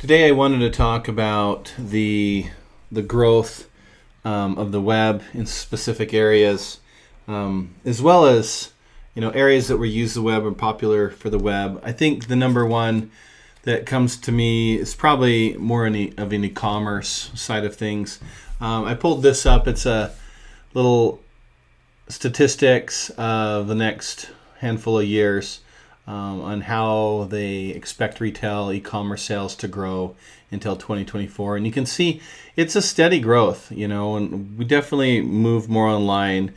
Today I wanted to talk about the growth of the web in specific areas, as well as areas that were use the web or popular for the web. I think the number one that comes to me is probably more of an e-commerce side of things. I pulled this up. It's a little statistics of the next handful of years on how they expect retail e-commerce sales to grow until 2024. And you can see it's a steady growth, and we definitely move more online.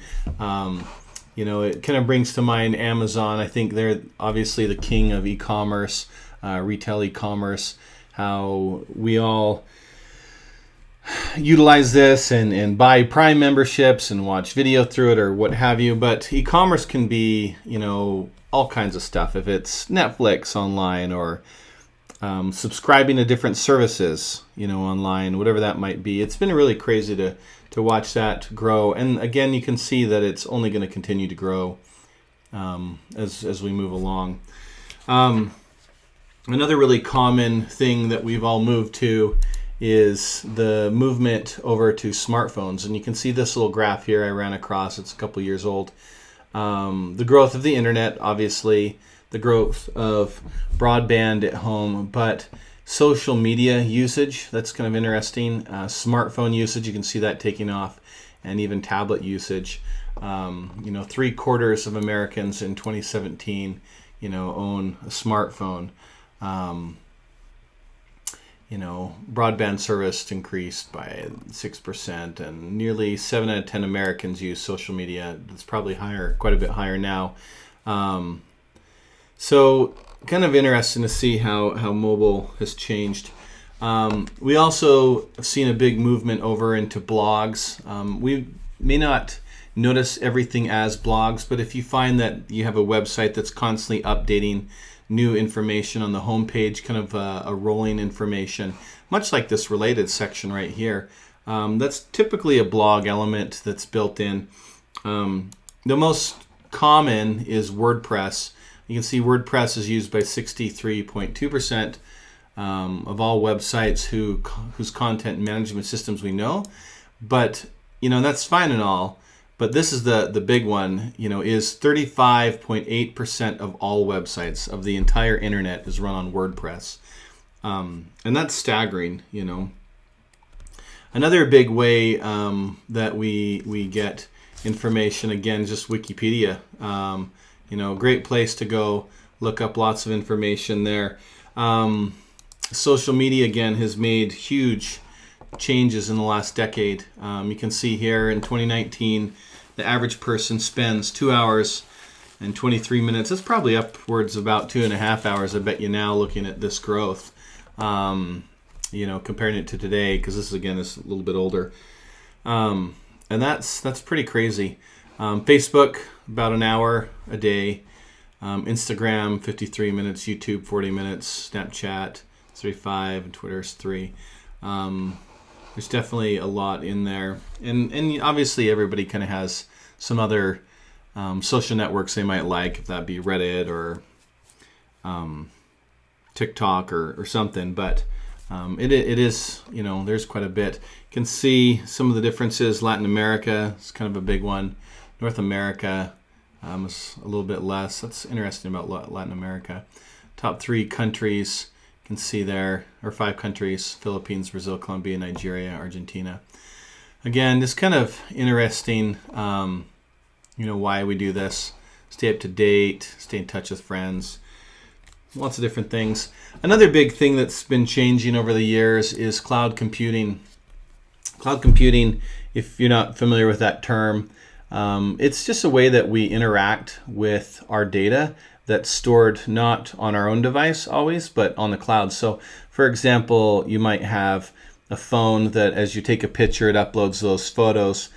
It kind of brings to mind Amazon. I think they're obviously the king of e-commerce, retail e-commerce, how we all utilize this and buy Prime memberships and watch video through it or what have you. But e-commerce can be, all kinds of stuff. If it's Netflix online or subscribing to different services, online, whatever that might be. It's been really crazy to watch that grow. And again, you can see that it's only going to continue to grow as we move along. Another really common thing that we've all moved to is the movement over to smartphones. And you can see this little graph here I ran across. It's a couple years old. The growth of the internet, obviously, the growth of broadband at home, but social media usage, that's kind of interesting. Smartphone usage, you can see that taking off, and even tablet usage. 3/4 of Americans in 2017, own a smartphone. Broadband service increased by 6%, and nearly 7 out of 10 Americans use social media. It's probably higher, quite a bit higher now. So kind of interesting to see how mobile has changed. We also have seen a big movement over into blogs. We may not notice everything as blogs, but if you find that you have a website that's constantly updating new information on the homepage, kind of a rolling information, much like this related section right here. That's typically a blog element that's built in. The most common is WordPress. You can see WordPress is used by 63.2% of all websites whose content management systems we know. But, that's fine and all. But this is the big one, is 35.8% of all websites of the entire internet is run on WordPress. And that's staggering, Another big way that we get information, again, just Wikipedia. Great place to go look up lots of information there. Social media, again, has made huge changes in the last decade. You can see here in 2019, the average person spends 2 hours and 23 minutes. That's probably upwards about 2.5 hours, I bet you now, looking at this growth. Comparing it to today, because this again is a little bit older. And that's pretty crazy. Facebook, about an hour a day. Instagram, 53 minutes. YouTube, 40 minutes. Snapchat, 35, and Twitter's 3. There's definitely a lot in there. And obviously everybody kind of has some other social networks they might like, if that be Reddit or TikTok or something. But it is, there's quite a bit. You can see some of the differences. Latin America is kind of a big one. North America is a little bit less. That's interesting about Latin America. Top 3 countries. You can see there, or 5 countries: Philippines, Brazil, Colombia, Nigeria, Argentina. Again, just kind of interesting, why we do this. Stay up to date, stay in touch with friends, lots of different things. Another big thing that's been changing over the years is cloud computing. Cloud computing, if you're not familiar with that term, it's just a way that we interact with our data that's stored not on our own device always, but on the cloud. So, for example, you might have a phone that as you take a picture, it uploads those photos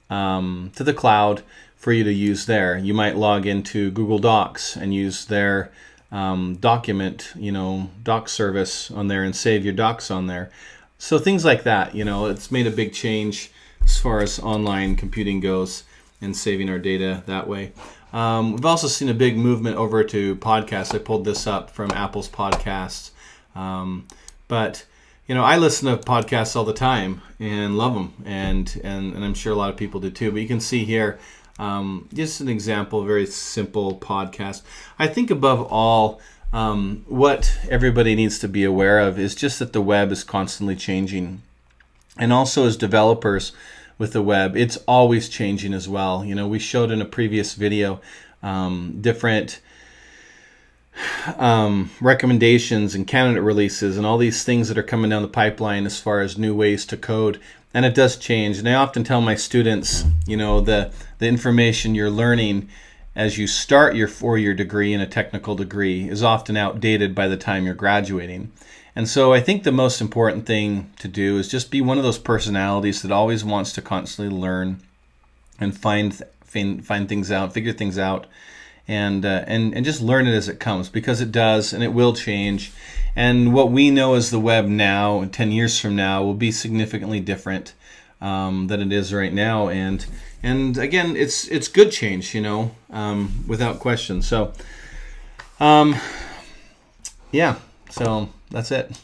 to the cloud for you to use there. You might log into Google Docs and use their document, doc service on there and save your docs on there. So things like that, it's made a big change as far as online computing goes and saving our data that way. We've also seen a big movement over to podcasts. I pulled this up from Apple's podcasts. But I listen to podcasts all the time and love them, and I'm sure a lot of people do too. But you can see here, just an example, a very simple podcast. I think above all, what everybody needs to be aware of is just that the web is constantly changing. And also as developers with the web, it's always changing as well. We showed in a previous video different recommendations and candidate releases and all these things that are coming down the pipeline as far as new ways to code. And it does change. And I often tell my students, the information you're learning as you start your 4-year degree in a technical degree is often outdated by the time you're graduating. And so I think the most important thing to do is just be one of those personalities that always wants to constantly learn and find things out, figure things out, and just learn it as it comes, because it does, and it will change. And what we know as the web now, 10 years from now, will be significantly different than it is right now. And again, it's good change, without question. So, yeah. So that's it.